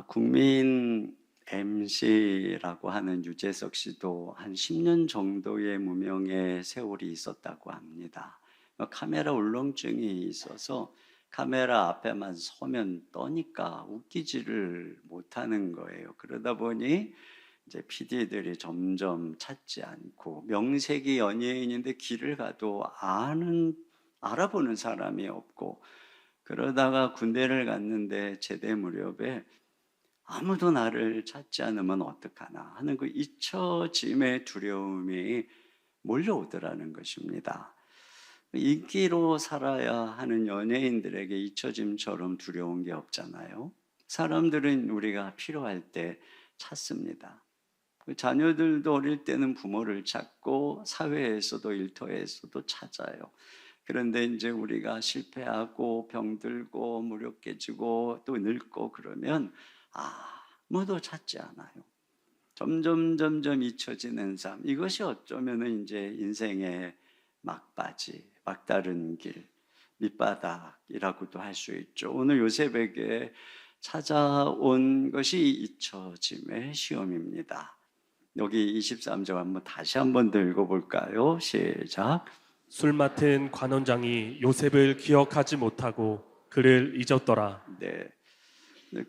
국민 MC라고 하는 유재석 씨도 한 10년 정도의 무명의 세월이 있었다고 합니다. 카메라 울렁증이 있어서 카메라 앞에만 서면 떠니까 웃기지를 못하는 거예요. 그러다 보니 이제 PD들이 점점 찾지 않고, 명색이 연예인인데 길을 가도 알아보는 사람이 없고, 그러다가 군대를 갔는데 제대 무렵에 아무도 나를 찾지 않으면 어떡하나 하는 그 잊혀짐의 두려움이 몰려오더라는 것입니다. 인기로 살아야 하는 연예인들에게 잊혀짐처럼 두려운 게 없잖아요. 사람들은 우리가 필요할 때 찾습니다. 자녀들도 어릴 때는 부모를 찾고 사회에서도 일터에서도 찾아요. 그런데 이제 우리가 실패하고 병들고 무력해지고 또 늙고 그러면 아무도 찾지 않아요. 점점 잊혀지는 삶. 이것이 어쩌면은 이제 인생의 막바지, 막다른 길, 밑바닥이라고도 할 수 있죠. 오늘 요셉에게 찾아온 것이 잊혀짐의 시험입니다. 여기 23절 한번 다시 한번 더 읽어볼까요? 시작. 술 맡은 관원장이 요셉을 기억하지 못하고 그를 잊었더라. 네.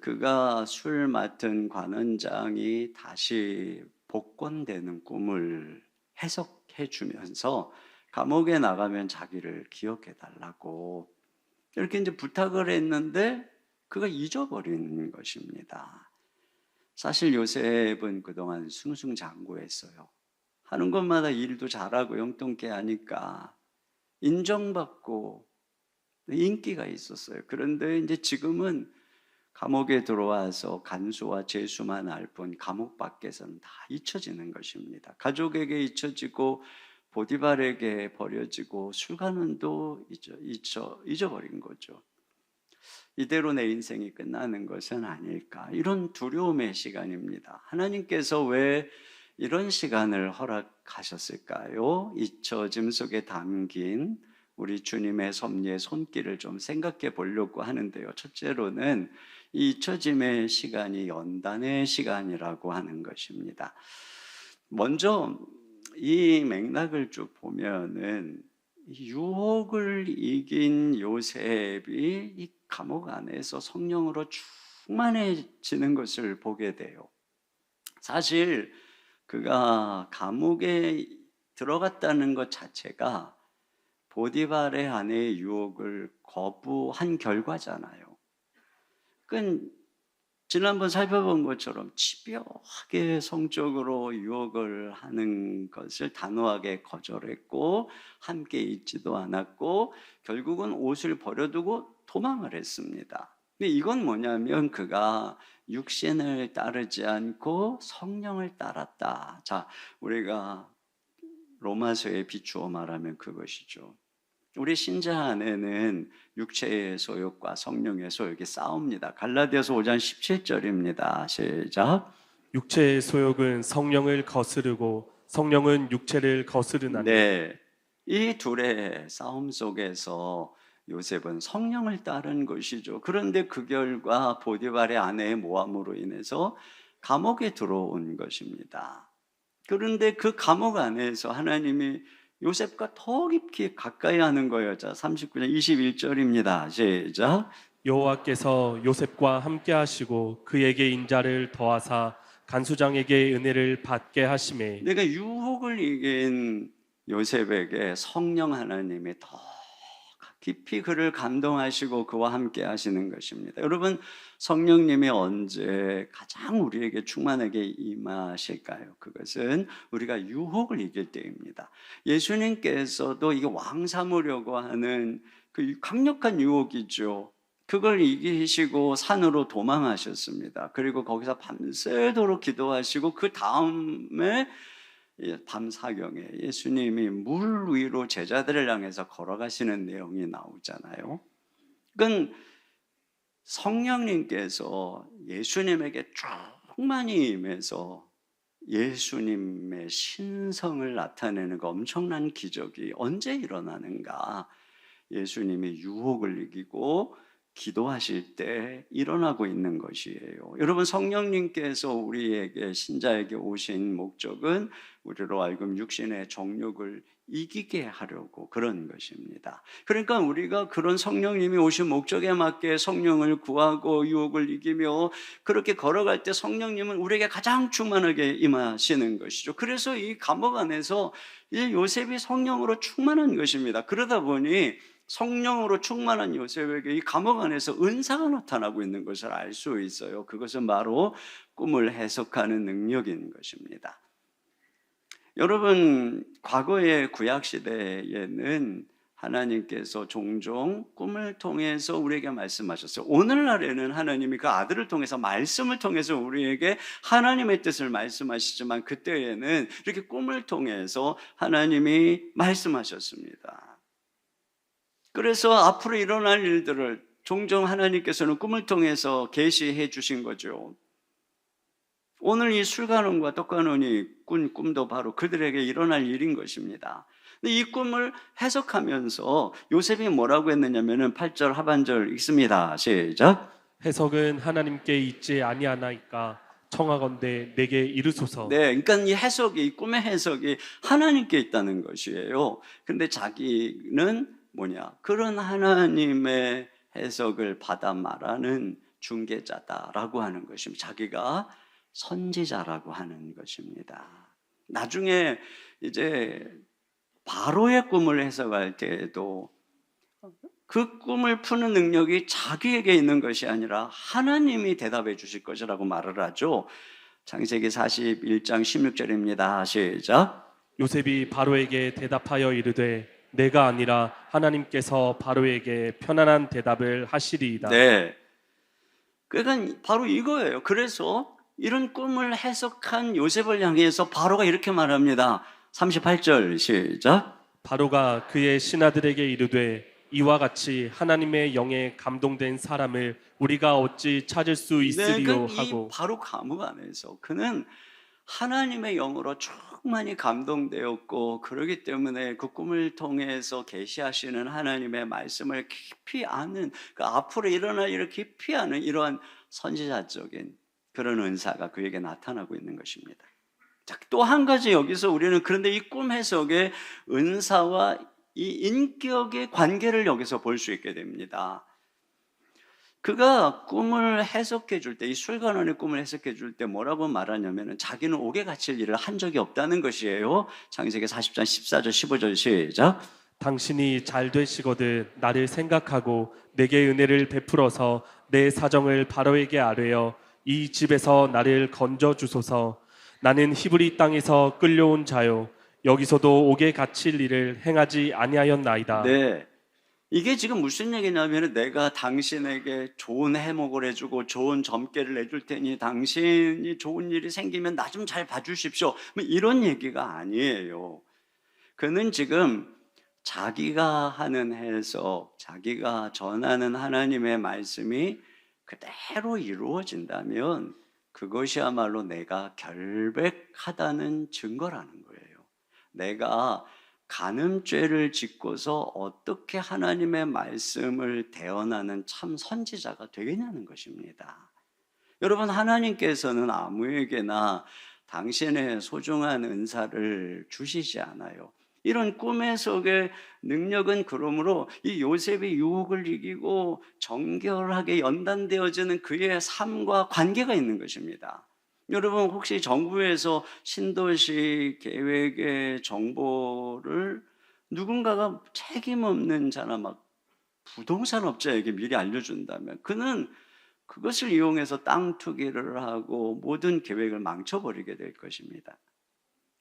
그가 술 맡은 관원장이 다시 복권되는 꿈을 해석해 주면서 감옥에 나가면 자기를 기억해 달라고 이렇게 이제 부탁을 했는데 그가 잊어버린 것입니다. 사실 요셉은 그동안 승승장구했어요. 하는 것마다 일도 잘하고 용돈깨 하니까 인정받고 인기가 있었어요. 그런데 이제 지금은 감옥에 들어와서 간수와 죄수만 알 뿐 감옥 밖에서는 다 잊혀지는 것입니다. 가족에게 잊혀지고 보디발에게 버려지고 술관원도 잊어버린 거죠. 이대로 내 인생이 끝나는 것은 아닐까, 이런 두려움의 시간입니다. 하나님께서 왜 이런 시간을 허락하셨을까요? 잊혀짐 속에 담긴 우리 주님의 섭리의 손길을 좀 생각해 보려고 하는데요. 첫째로는 이 잊혀짐의 시간이 연단의 시간이라고 하는 것입니다. 먼저 이 맥락을 쭉 보면은 유혹을 이긴 요셉이 이 감옥 안에서 성령으로 충만해지는 것을 보게 돼요. 사실 그가 감옥에 들어갔다는 것 자체가 보디발의 아내의 유혹을 거부한 결과잖아요. 그건 지난번 살펴본 것처럼 집요하게 성적으로 유혹을 하는 것을 단호하게 거절했고 함께 있지도 않았고 결국은 옷을 버려두고 도망을 했습니다. 근데 이건 뭐냐면 그가 육신을 따르지 않고 성령을 따랐다. 자, 우리가 로마서에 비추어 말하면 그것이죠. 우리 신자 안에는 육체의 소욕과 성령의 소욕이 싸웁니다. 갈라디아서 5장 17절입니다. 시작. 육체의 소욕은 성령을 거스르고 성령은 육체를 거스르나니. 네, 이 둘의 싸움 속에서 요셉은 성령을 따른 것이죠. 그런데 그 결과 보디발의 아내의 모함으로 인해서 감옥에 들어온 것입니다. 그런데 그 감옥 안에서 하나님이 요셉과 더 깊이 가까이 하는 거예요. 자, 39장 21절입니다. 시작. 여호와께서 요셉과 함께 하시고 그에게 인자를 더하사 간수장에게 은혜를 받게 하심에. 내가 유혹을 이긴 요셉에게 성령 하나님이 더 깊이 그를 감동하시고 그와 함께 하시는 것입니다. 여러분, 성령님이 언제 가장 우리에게 충만하게 임하실까요? 그것은 우리가 유혹을 이길 때입니다. 예수님께서도 이게 왕 삼으려고 하는 그 강력한 유혹이죠. 그걸 이기시고 산으로 도망하셨습니다. 그리고 거기서 밤새도록 기도하시고 그 다음에 밤사경에 예수님이 물 위로 제자들을 향해서 걸어가시는 내용이 나오잖아요. 그건 성령님께서 예수님에게 충만히 임해서 예수님의 신성을 나타내는 그 엄청난 기적이 언제 일어나는가? 예수님이 유혹을 이기고 기도하실 때 일어나고 있는 것이에요. 여러분, 성령님께서 우리에게 신자에게 오신 목적은 우리로 하여금 육신의 정욕을 이기게 하려고 그런 것입니다. 그러니까 우리가 그런 성령님이 오신 목적에 맞게 성령을 구하고 유혹을 이기며 그렇게 걸어갈 때 성령님은 우리에게 가장 충만하게 임하시는 것이죠. 그래서 이 감옥 안에서 이 요셉이 성령으로 충만한 것입니다. 그러다 보니 성령으로 충만한 요셉에게 이 감옥 안에서 은사가 나타나고 있는 것을 알 수 있어요. 그것은 바로 꿈을 해석하는 능력인 것입니다. 여러분, 과거의 구약 시대에는 하나님께서 종종 꿈을 통해서 우리에게 말씀하셨어요. 오늘날에는 하나님이 그 아들을 통해서 말씀을 통해서 우리에게 하나님의 뜻을 말씀하시지만 그때에는 이렇게 꿈을 통해서 하나님이 말씀하셨습니다. 그래서 앞으로 일어날 일들을 종종 하나님께서는 꿈을 통해서 계시해 주신 거죠. 오늘 이 술관원과 떡관원이 꾼 꿈도 바로 그들에게 일어날 일인 것입니다. 근데 이 꿈을 해석하면서 요셉이 뭐라고 했느냐면은 8절 하반절 읽습니다. 시작. 해석은 하나님께 있지 아니하나이까 청하건대 내게 이르소서. 네, 그러니까 이 해석이, 이 꿈의 해석이 하나님께 있다는 것이에요. 근데 자기는 뭐냐? 그런 하나님의 해석을 받아 말하는 중개자다라고 하는 것입니다. 자기가 선지자라고 하는 것입니다. 나중에 이제 바로의 꿈을 해석할 때에도 그 꿈을 푸는 능력이 자기에게 있는 것이 아니라 하나님이 대답해 주실 것이라고 말을 하죠. 창세기 41장 16절입니다. 시작. 요셉이 바로에게 대답하여 이르되 내가 아니라 하나님께서 바로에게 편안한 대답을 하시리이다. 네, 그러니까 바로 이거예요. 그래서 이런 꿈을 해석한 요셉을 향해서 바로가 이렇게 말합니다. 38절 시작. 바로가 그의 신하들에게 이르되 이와 같이 하나님의 영에 감동된 사람을 우리가 어찌 찾을 수 있으리요 그러니까 하고. 이 바로 감옥 안에서 그는 하나님의 영으로 충만히 감동되었고 그러기 때문에 그 꿈을 통해서 계시하시는 하나님의 말씀을 깊이 아는, 그 앞으로 일어날 일을 깊이 아는 이러한 선지자적인 그런 은사가 그에게 나타나고 있는 것입니다. 또 한 가지 여기서 우리는 그런데 이 꿈 해석의 은사와 이 인격의 관계를 여기서 볼 수 있게 됩니다. 그가 꿈을 해석해 줄 때, 이 술관원의 꿈을 해석해 줄 때 뭐라고 말하냐면 자기는 옥에 갇힐 일을 한 적이 없다는 것이에요. 창세기 40장 14절 15절 시작. 당신이 잘 되시거든 나를 생각하고 내게 은혜를 베풀어서 내 사정을 바로에게 아뢰어 이 집에서 나를 건져 주소서. 나는 히브리 땅에서 끌려온 자요 여기서도 옥에 갇힐 일을 행하지 아니하였나이다. 네, 이게 지금 무슨 얘기냐면 내가 당신에게 좋은 해목을 해주고 좋은 점괘를 내줄 테니 당신이 좋은 일이 생기면 나 좀 잘 봐주십시오, 뭐 이런 얘기가 아니에요. 그는 지금 자기가 하는 해석, 자기가 전하는 하나님의 말씀이 그대로 이루어진다면 그것이야말로 내가 결백하다는 증거라는 거예요. 내가 간음죄를 짓고서 어떻게 하나님의 말씀을 대언하는 참 선지자가 되겠냐는 것입니다. 여러분, 하나님께서는 아무에게나 당신의 소중한 은사를 주시지 않아요. 이런 꿈 해석의 능력은 그러므로 이 요셉이 유혹을 이기고 정결하게 연단되어지는 그의 삶과 관계가 있는 것입니다. 여러분, 혹시 정부에서 신도시 계획의 정보를 누군가가 책임 없는 자나 막 부동산 업자에게 미리 알려준다면 그는 그것을 이용해서 땅 투기를 하고 모든 계획을 망쳐버리게 될 것입니다.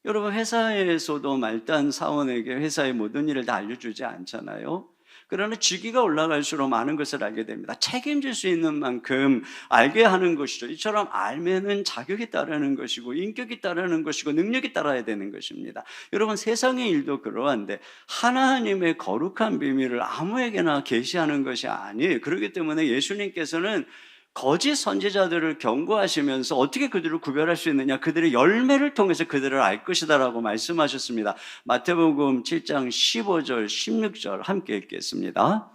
여러분, 회사에서도 말단 사원에게 회사의 모든 일을 다 알려주지 않잖아요. 그러나 직위가 올라갈수록 많은 것을 알게 됩니다. 책임질 수 있는 만큼 알게 하는 것이죠. 이처럼 알면은 자격이 따르는 것이고 인격이 따르는 것이고 능력이 따라야 되는 것입니다. 여러분, 세상의 일도 그러한데 하나님의 거룩한 비밀을 아무에게나 계시하는 것이 아니에요. 그렇기 때문에 예수님께서는 거짓 선지자들을 경고하시면서 어떻게 그들을 구별할 수 있느냐, 그들의 열매를 통해서 그들을 알 것이다라고 말씀하셨습니다. 마태복음 7장 15절 16절 함께 읽겠습니다.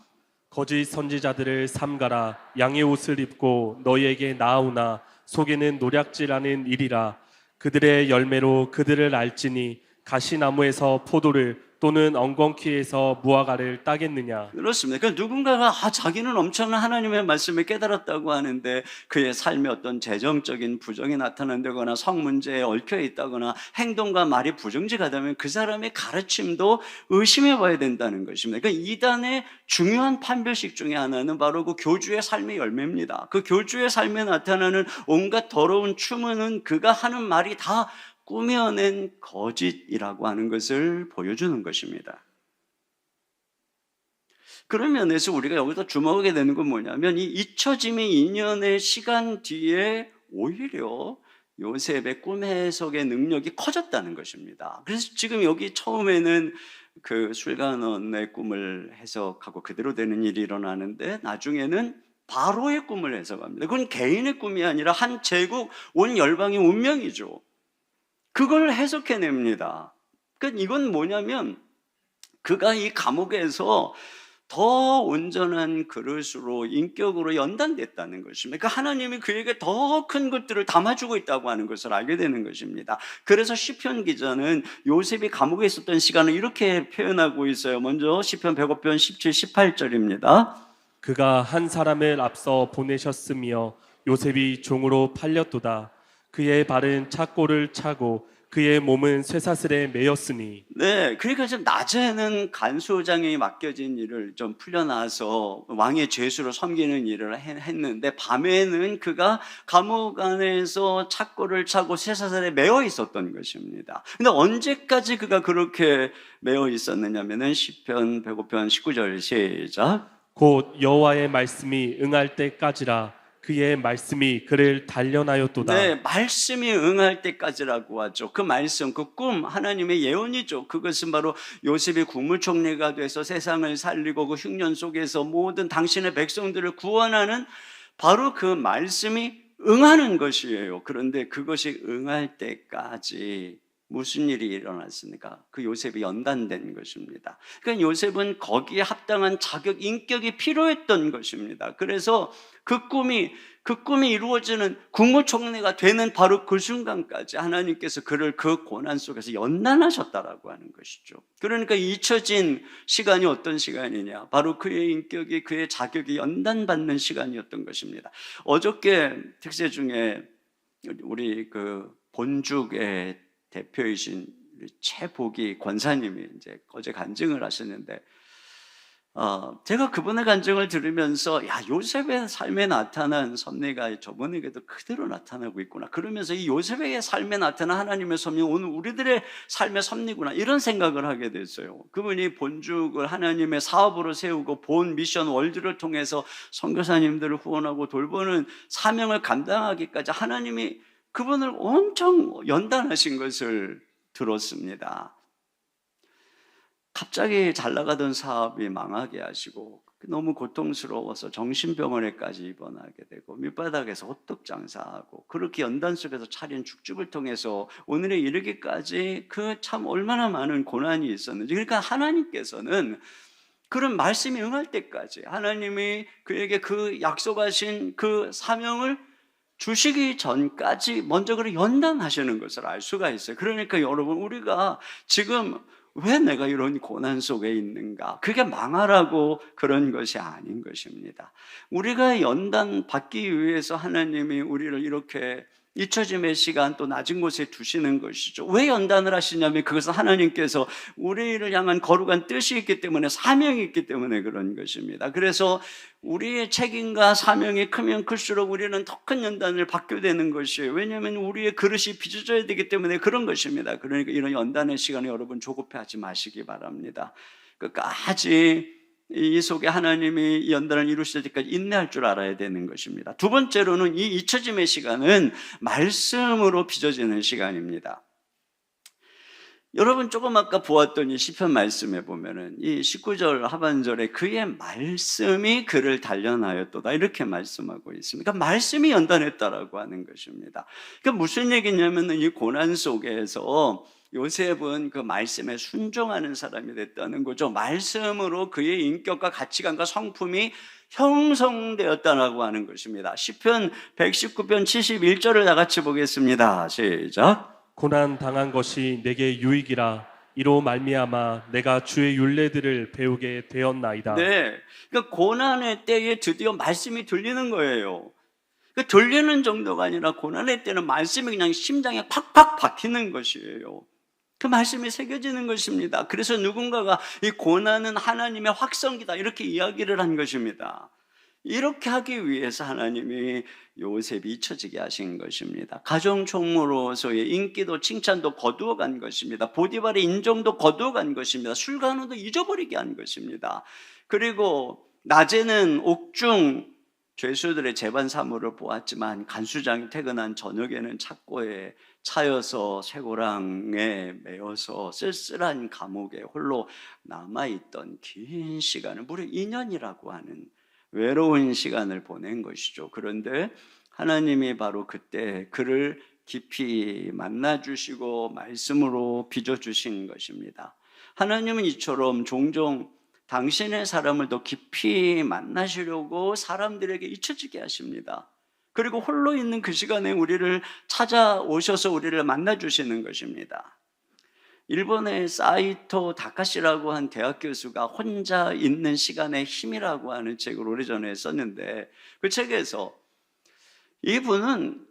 거짓 선지자들을 삼가라. 양의 옷을 입고 너희에게 나아오나 속에는 노략질하는 일이라. 그들의 열매로 그들을 알지니 가시나무에서 포도를 또는 엉겅퀴에서 무화과를 따겠느냐. 그렇습니다. 그러니까 누군가가 자기는 엄청난 하나님의 말씀을 깨달았다고 하는데 그의 삶에 어떤 재정적인 부정이 나타난다거나 성 문제에 얽혀 있다거나 행동과 말이 부정지가 되면 그 사람의 가르침도 의심해 봐야 된다는 것입니다. 그러니까 이단의 중요한 판별식 중에 하나는 바로 그 교주의 삶의 열매입니다. 그 교주의 삶에 나타나는 온갖 더러운 추문은 그가 하는 말이 다 꾸며낸 거짓이라고 하는 것을 보여주는 것입니다. 그런 면에서 우리가 여기서 주목하게 되는 건 뭐냐면 이 잊혀짐의 2년의 시간 뒤에 오히려 요셉의 꿈 해석의 능력이 커졌다는 것입니다. 그래서 지금 여기 처음에는 그 술관원의 꿈을 해석하고 그대로 되는 일이 일어나는데 나중에는 바로의 꿈을 해석합니다. 그건 개인의 꿈이 아니라 한 제국 온 열방의 운명이죠. 그걸 해석해냅니다. 그러니까 이건 뭐냐면 그가 이 감옥에서 더 온전한 그릇으로 인격으로 연단됐다는 것입니다. 그러니까 하나님이 그에게 더 큰 것들을 담아주고 있다고 하는 것을 알게 되는 것입니다. 그래서 시편 기자는 요셉이 감옥에 있었던 시간을 이렇게 표현하고 있어요. 먼저 시편 105편 17, 18절입니다. 그가 한 사람을 앞서 보내셨으며 요셉이 종으로 팔렸도다. 그의 발은 착고를 차고 그의 몸은 쇠사슬에 매였으니. 네, 그러니까 좀 낮에는 간수장이 맡겨진 일을 좀 풀려나서 왕의 죄수로 섬기는 일을 했는데 밤에는 그가 감옥 안에서 착고를 차고 쇠사슬에 매어 있었던 것입니다. 근데 언제까지 그가 그렇게 매어 있었느냐면은 시편 105편 19절 시작. 곧 여호와의 말씀이 응할 때까지라. 그의 말씀이 그를 단련하였도다. 네, 말씀이 응할 때까지라고 하죠. 그 말씀, 그 꿈, 하나님의 예언이죠. 그것은 바로 요셉이 국무총리가 돼서 세상을 살리고 그 흉년 속에서 모든 당신의 백성들을 구원하는 바로 그 말씀이 응하는 것이에요. 그런데 그것이 응할 때까지 무슨 일이 일어났습니까? 그 요셉이 연단된 것입니다. 그러니까 요셉은 거기에 합당한 자격, 인격이 필요했던 것입니다. 그래서 그 꿈이 이루어지는 국무총리가 되는 바로 그 순간까지 하나님께서 그를 그 고난 속에서 연단하셨다라고 하는 것이죠. 그러니까 잊혀진 시간이 어떤 시간이냐? 바로 그의 인격이, 그의 자격이 연단받는 시간이었던 것입니다. 어저께 특세 중에 우리 그 본죽의 대표이신 최복이 권사님이 이제 어제 간증을 하셨는데, 제가 그분의 간증을 들으면서 요셉의 삶에 나타난 섭리가 저분에게도 그대로 나타나고 있구나. 그러면서 이 요셉의 삶에 나타난 하나님의 섭리 오늘 우리들의 삶의 섭리구나 이런 생각을 하게 됐어요. 그분이 본죽을 하나님의 사업으로 세우고 본 미션 월드를 통해서 선교사님들을 후원하고 돌보는 사명을 감당하기까지 하나님이 그분을 엄청 연단하신 것을 들었습니다. 갑자기 잘 나가던 사업이 망하게 하시고 너무 고통스러워서 정신병원에까지 입원하게 되고 밑바닥에서 호떡 장사하고 그렇게 연단 속에서 차린 죽집을 통해서 오늘에 이르기까지 그 참 얼마나 많은 고난이 있었는지. 그러니까 하나님께서는 그런 말씀이 응할 때까지 하나님이 그에게 그 약속하신 그 사명을 주시기 전까지 먼저 그를 연단하시는 것을 알 수가 있어요. 그러니까 여러분, 우리가 지금 왜 내가 이런 고난 속에 있는가? 그게 망하라고 그런 것이 아닌 것입니다. 우리가 연단 받기 위해서 하나님이 우리를 이렇게 잊혀짐의 시간 또 낮은 곳에 두시는 것이죠. 왜 연단을 하시냐면 그것은 하나님께서 우리를 향한 거룩한 뜻이 있기 때문에, 사명이 있기 때문에 그런 것입니다. 그래서 우리의 책임과 사명이 크면 클수록 우리는 더 큰 연단을 받게 되는 것이에요. 왜냐하면 우리의 그릇이 빚어져야 되기 때문에 그런 것입니다. 그러니까 이런 연단의 시간에 여러분 조급해하지 마시기 바랍니다. 끝까지 이 속에 하나님이 연단을 이루실 때까지 인내할 줄 알아야 되는 것입니다. 두 번째로는 이 잊혀짐의 시간은 말씀으로 빚어지는 시간입니다. 여러분 조금 아까 보았던 이 시편 말씀에 보면은 이 19절 하반절에 그의 말씀이 그를 단련하였도다 이렇게 말씀하고 있습니다. 그러니까 말씀이 연단했다라고 하는 것입니다. 그러니까 무슨 얘기냐면은 이 고난 속에서 요셉은 그 말씀에 순종하는 사람이 됐다는 거죠. 말씀으로 그의 인격과 가치관과 성품이 형성되었다라고 하는 것입니다. 시편 119편 71절을 다 같이 보겠습니다. 시작. 고난 당한 것이 내게 유익이라. 이로 말미암아 내가 주의 율례들을 배우게 되었나이다. 네, 그러니까 고난의 때에 드디어 말씀이 들리는 거예요. 그 들리는 정도가 아니라 고난의 때는 말씀이 그냥 심장에 팍팍 박히는 것이에요. 그 말씀이 새겨지는 것입니다. 그래서 누군가가 이 고난은 하나님의 확성기다 이렇게 이야기를 한 것입니다. 이렇게 하기 위해서 하나님이 요셉이 잊혀지게 하신 것입니다. 가정총무로서의 인기도 칭찬도 거두어간 것입니다. 보디발의 인정도 거두어간 것입니다. 술간호도 잊어버리게 한 것입니다. 그리고 낮에는 옥중 죄수들의 재반 사무를 보았지만 간수장이 퇴근한 저녁에는 착고에 차여서 쇠고랑에 매어서 쓸쓸한 감옥에 홀로 남아있던 긴 시간을 무려 2년이라고 하는 외로운 시간을 보낸 것이죠. 그런데 하나님이 바로 그때 그를 깊이 만나주시고 말씀으로 빚어주신 것입니다. 하나님은 이처럼 종종 당신의 사람을 더 깊이 만나시려고 사람들에게 잊혀지게 하십니다. 그리고 홀로 있는 그 시간에 우리를 찾아오셔서 우리를 만나주시는 것입니다. 일본의 사이토 다카시라고 한 대학 교수가 혼자 있는 시간의 힘이라고 하는 책을 오래전에 썼는데, 그 책에서 이분은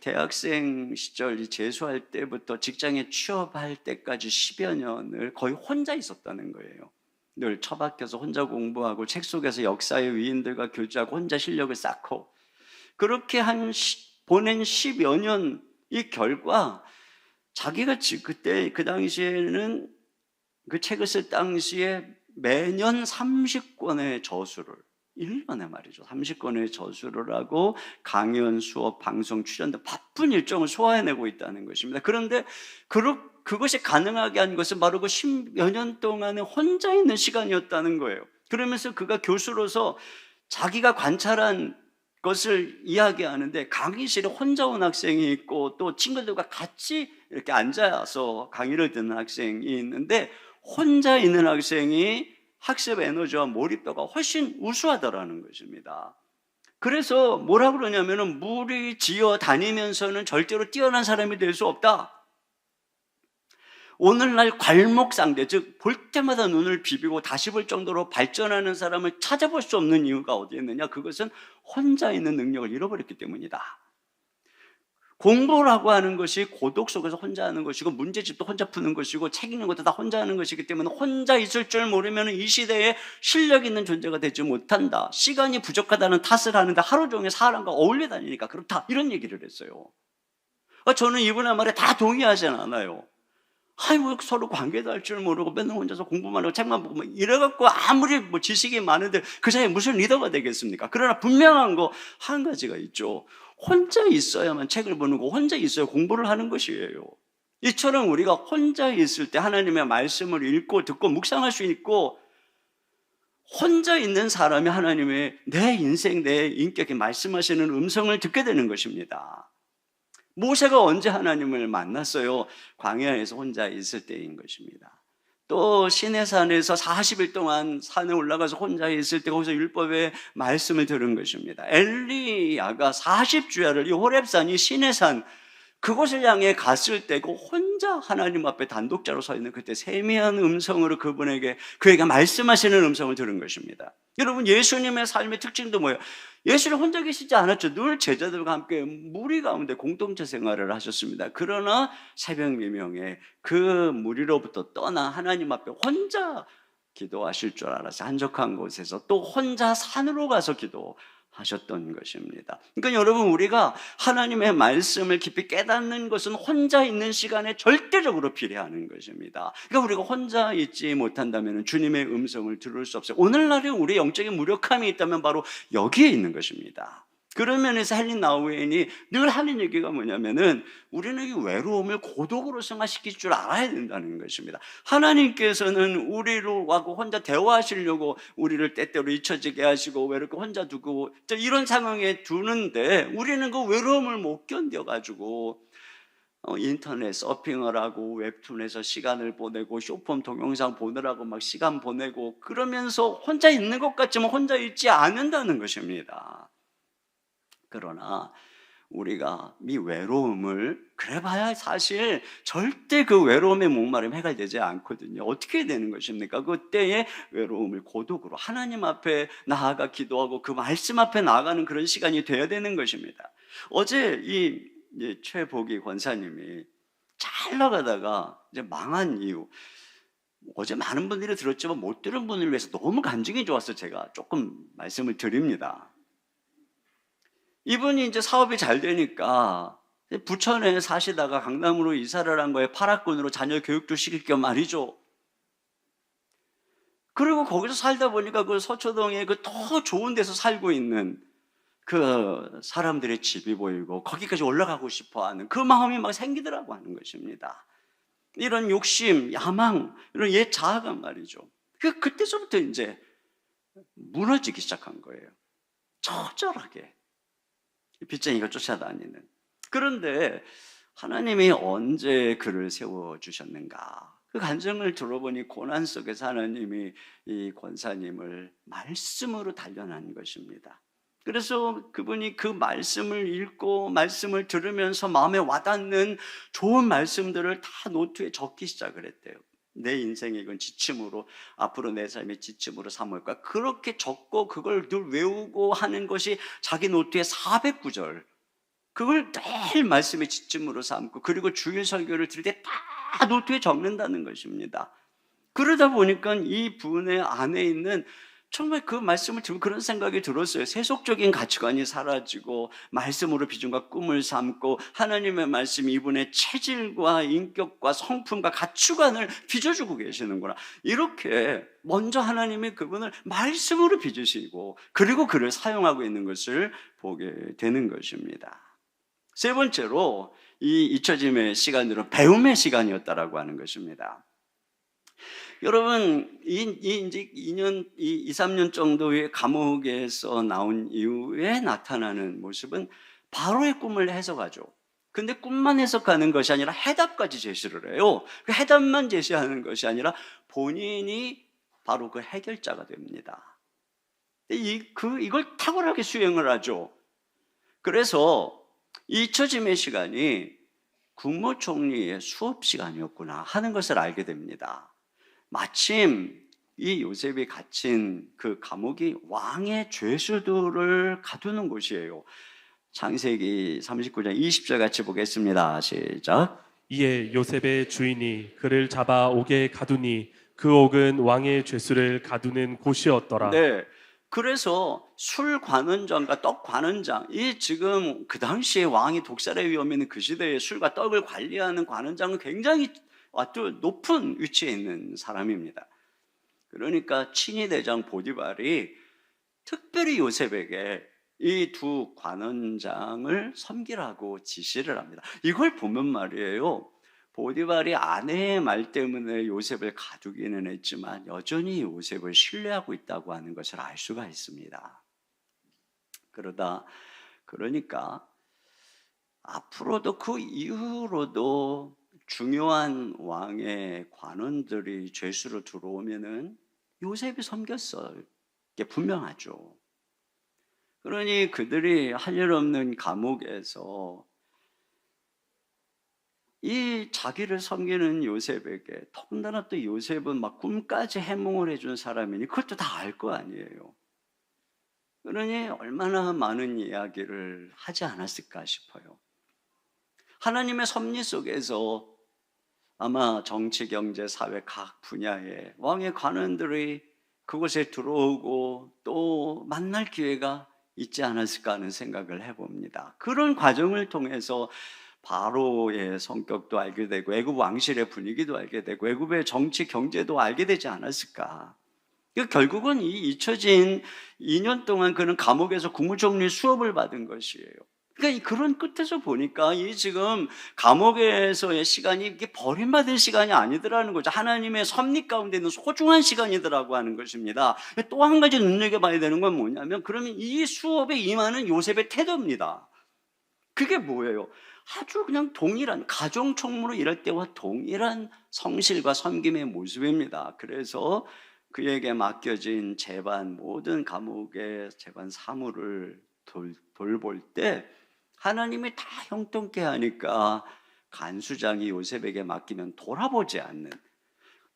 대학생 시절 재수할 때부터 직장에 취업할 때까지 10여 년을 거의 혼자 있었다는 거예요. 늘 처박혀서 혼자 공부하고 책 속에서 역사의 위인들과 교제하고 혼자 실력을 쌓고, 그렇게 보낸 10여 년 이 결과 자기가 그때 그 당시에는 그 책을 쓸 당시에 매년 30권의 저술을 1년에 말이죠. 30권의 저술을 하고 강연, 수업, 방송, 출연 등 바쁜 일정을 소화해내고 있다는 것입니다. 그런데 그것이 가능하게 한 것은 바로 그 10여 년 동안에 혼자 있는 시간이었다는 거예요. 그러면서 그가 교수로서 자기가 관찰한 것을 이야기하는데, 강의실에 혼자 온 학생이 있고 또 친구들과 같이 이렇게 앉아서 강의를 듣는 학생이 있는데, 혼자 있는 학생이 학습 에너지와 몰입도가 훨씬 우수하더라는 것입니다. 그래서 뭐라 그러냐면은 무리지어 다니면서는 절대로 뛰어난 사람이 될 수 없다. 오늘날 괄목상대, 즉 볼 때마다 눈을 비비고 다시 볼 정도로 발전하는 사람을 찾아볼 수 없는 이유가 어디에 있느냐? 그것은 혼자 있는 능력을 잃어버렸기 때문이다. 공부라고 하는 것이 고독 속에서 혼자 하는 것이고, 문제집도 혼자 푸는 것이고, 책 읽는 것도 다 혼자 하는 것이기 때문에 혼자 있을 줄 모르면 이 시대에 실력 있는 존재가 되지 못한다. 시간이 부족하다는 탓을 하는데 하루 종일 사람과 어울려 다니니까 그렇다, 이런 얘기를 했어요. 저는 이분의 말에 다 동의하진 않아요. 뭐 서로 관계도 할 줄 모르고 맨날 혼자서 공부만 하고 책만 보고 이래갖고 아무리 지식이 많은데 그 사이에 무슨 리더가 되겠습니까? 그러나 분명한 거 한 가지가 있죠. 혼자 있어야만 책을 보는 거, 혼자 있어야 공부를 하는 것이에요. 이처럼 우리가 혼자 있을 때 하나님의 말씀을 읽고 듣고 묵상할 수 있고, 혼자 있는 사람이 하나님의 내 인생, 내 인격에 말씀하시는 음성을 듣게 되는 것입니다. 모세가 언제 하나님을 만났어요? 광야에서 혼자 있을 때인 것입니다. 또 시내산에서 40일 동안 산에 올라가서 혼자 있을 때 거기서 율법의 말씀을 들은 것입니다. 엘리야가 40주야를 이 호렙산이 시내산 그곳을 향해 갔을 때 그 혼자 하나님 앞에 단독자로 서 있는 그때 세미한 음성으로 그에게 말씀하시는 음성을 들은 것입니다. 여러분, 예수님의 삶의 특징도 뭐예요? 예수님 혼자 계시지 않았죠. 늘 제자들과 함께 무리 가운데 공동체 생활을 하셨습니다. 그러나 새벽 미명에 그 무리로부터 떠나 하나님 앞에 혼자 기도하실 줄 알아서 한적한 곳에서 또 혼자 산으로 가서 기도하셨던 것입니다. 그러니까 여러분, 우리가 하나님의 말씀을 깊이 깨닫는 것은 혼자 있는 시간에 절대적으로 필요한 것입니다. 그러니까 우리가 혼자 있지 못한다면 주님의 음성을 들을 수 없어요. 오늘날에 우리 영적인 무력함이 있다면 바로 여기에 있는 것입니다. 그런 면에서 헬린 나우엔이 늘 하는 얘기가 뭐냐면은 우리는 이 외로움을 고독으로 승화시킬 줄 알아야 된다는 것입니다. 하나님께서는 우리하고 혼자 대화하시려고 우리를 때때로 잊혀지게 하시고 외롭게 혼자 두고 이런 상황에 두는데, 우리는 그 외로움을 못 견뎌가지고 인터넷 서핑을 하고 웹툰에서 시간을 보내고 쇼폼 동영상 보느라고 막 시간 보내고 그러면서 혼자 있는 것 같지만 혼자 있지 않는다는 것입니다. 그러나 우리가 이 외로움을 그래봐야 사실 절대 그 외로움의 목마름 해결되지 않거든요. 어떻게 되는 것입니까? 그때의 외로움을 고독으로 하나님 앞에 나아가 기도하고 그 말씀 앞에 나아가는 그런 시간이 되어야 되는 것입니다. 어제 이 최복희 권사님이 잘 나가다가 이제 망한 이유, 어제 많은 분들이 들었지만 못 들은 분을 위해서 너무 간증이 좋아서 제가 조금 말씀을 드립니다. 이분이 이제 사업이 잘 되니까 부천에 사시다가 강남으로 이사를 한 거예요. 파락군으로 자녀 교육도 시킬 겸 말이죠. 그리고 거기서 살다 보니까 그 서초동에 그 더 좋은 데서 살고 있는 그 사람들의 집이 보이고 거기까지 올라가고 싶어 하는 그 마음이 막 생기더라고 하는 것입니다. 이런 욕심, 야망, 이런 옛 자아감 말이죠. 그때서부터 이제 무너지기 시작한 거예요. 처절하게. 빚쟁이가 쫓아다니는. 그런데 하나님이 언제 그를 세워주셨는가? 그 간증을 들어보니 고난 속에서 하나님이 이 권사님을 말씀으로 단련한 것입니다. 그래서 그분이 그 말씀을 읽고 말씀을 들으면서 마음에 와닿는 좋은 말씀들을 다 노트에 적기 시작을 했대요. 내 인생에 이건 지침으로, 앞으로 내 삶의 지침으로 삼을 거야. 그렇게 적고 그걸 늘 외우고 하는 것이 자기 노트에 400구절. 그걸 늘 말씀의 지침으로 삼고, 그리고 주일 설교를 들을 때 다 노트에 적는다는 것입니다. 그러다 보니까 이 분의 안에 있는 정말 그 말씀을 들으면 그런 생각이 들었어요. 세속적인 가치관이 사라지고 말씀으로 비전과 꿈을 삼고 하나님의 말씀이 이분의 체질과 인격과 성품과 가치관을 빚어주고 계시는구나. 이렇게 먼저 하나님이 그분을 말씀으로 빚으시고 그리고 그를 사용하고 있는 것을 보게 되는 것입니다. 세 번째로 이 잊혀짐의 시간으로 배움의 시간이었다라고 하는 것입니다. 여러분, 이제 2, 3년 정도의 감옥에서 나온 이후에 나타나는 모습은 바로의 꿈을 해석하죠. 근데 꿈만 해석하는 것이 아니라 해답까지 제시를 해요. 그 해답만 제시하는 것이 아니라 본인이 바로 그 해결자가 됩니다. 이걸 탁월하게 수행을 하죠. 그래서 잊혀짐의 시간이 국무총리의 수업 시간이었구나 하는 것을 알게 됩니다. 마침 이 요셉이 갇힌 그 감옥이 왕의 죄수들을 가두는 곳이에요. 창세기 39장 20절 같이 보겠습니다. 시작. 이에 요셉의 주인이 그를 잡아 옥에 가두니 그 옥은 왕의 죄수를 가두는 곳이었더라. 네. 그래서 술 관원장과 떡 관원장, 이 지금 그 당시에 왕이 독살의 위험이 있는 그 시대에 술과 떡을 관리하는 관원장은 굉장히 아주 높은 위치에 있는 사람입니다. 그러니까 친위 대장 보디발이 특별히 요셉에게 이 두 관원장을 섬기라고 지시를 합니다. 이걸 보면 말이에요, 보디발이 아내의 말 때문에 요셉을 가두기는 했지만 여전히 요셉을 신뢰하고 있다고 하는 것을 알 수가 있습니다. 그러니까 앞으로도 그 이후로도 중요한 왕의 관원들이 죄수로 들어오면은 요셉이 섬겼을 게 분명하죠. 그러니 그들이 할 일 없는 감옥에서 이 자기를 섬기는 요셉에게, 더군다나 또 요셉은 막 꿈까지 해몽을 해준 사람이니 그것도 다 알 거 아니에요. 그러니 얼마나 많은 이야기를 하지 않았을까 싶어요. 하나님의 섭리 속에서 아마 정치, 경제, 사회 각 분야의 왕의 관원들이 그곳에 들어오고 또 만날 기회가 있지 않았을까 하는 생각을 해봅니다. 그런 과정을 통해서 바로의 성격도 알게 되고 애굽 왕실의 분위기도 알게 되고 애굽의 정치, 경제도 알게 되지 않았을까. 결국은 이 잊혀진 2년 동안 그는 감옥에서 국무총리 수업을 받은 것이에요. 그러니까 그런 끝에서 보니까 이 지금 감옥에서의 시간이 이게 버림받은 시간이 아니더라는 거죠. 하나님의 섭리 가운데 있는 소중한 시간이더라고 하는 것입니다. 또 한 가지 눈여겨봐야 되는 건 뭐냐면, 그러면 이 수업에 임하는 요셉의 태도입니다. 그게 뭐예요? 아주 그냥 동일한 가정 총무로 일할 때와 동일한 성실과 섬김의 모습입니다. 그래서 그에게 맡겨진 재반 모든 감옥의 재반 사무를 돌볼 때 하나님이 다 형통케 하니까 간수장이 요셉에게 맡기면 돌아보지 않는,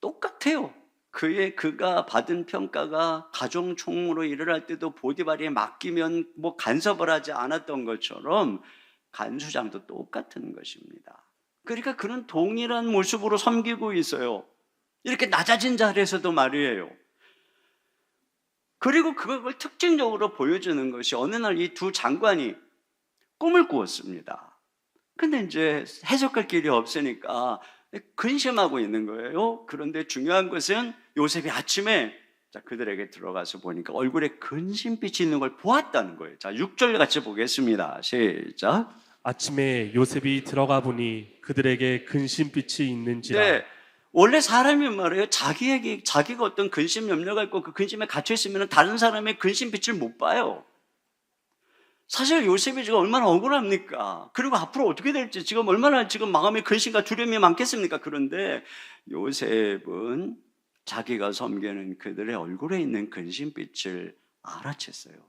똑같아요. 그가 받은 평가가 가정 총무로 일을 할 때도 보디발에 맡기면 뭐 간섭을 하지 않았던 것처럼 간수장도 똑같은 것입니다. 그러니까 그는 동일한 모습으로 섬기고 있어요. 이렇게 낮아진 자리에서도 말이에요. 그리고 그걸 특징적으로 보여주는 것이 어느 날 이 두 장관이 꿈을 꾸었습니다. 근데 이제 해석할 길이 없으니까 근심하고 있는 거예요. 그런데 중요한 것은 요셉이 아침에 그들에게 들어가서 보니까 얼굴에 근심빛이 있는 걸 보았다는 거예요. 자, 6절 같이 보겠습니다. 시작. 아침에 요셉이 들어가 보니 그들에게 근심빛이 있는지라. 네. 원래 사람이 말이에요. 자기가 어떤 근심 염려가 있고 그 근심에 갇혀 있으면 다른 사람의 근심빛을 못 봐요. 사실 요셉이 지금 얼마나 억울합니까? 그리고 앞으로 어떻게 될지 지금 얼마나 지금 마음에 근심과 두려움이 많겠습니까? 그런데 요셉은 자기가 섬기는 그들의 얼굴에 있는 근심빛을 알아챘어요.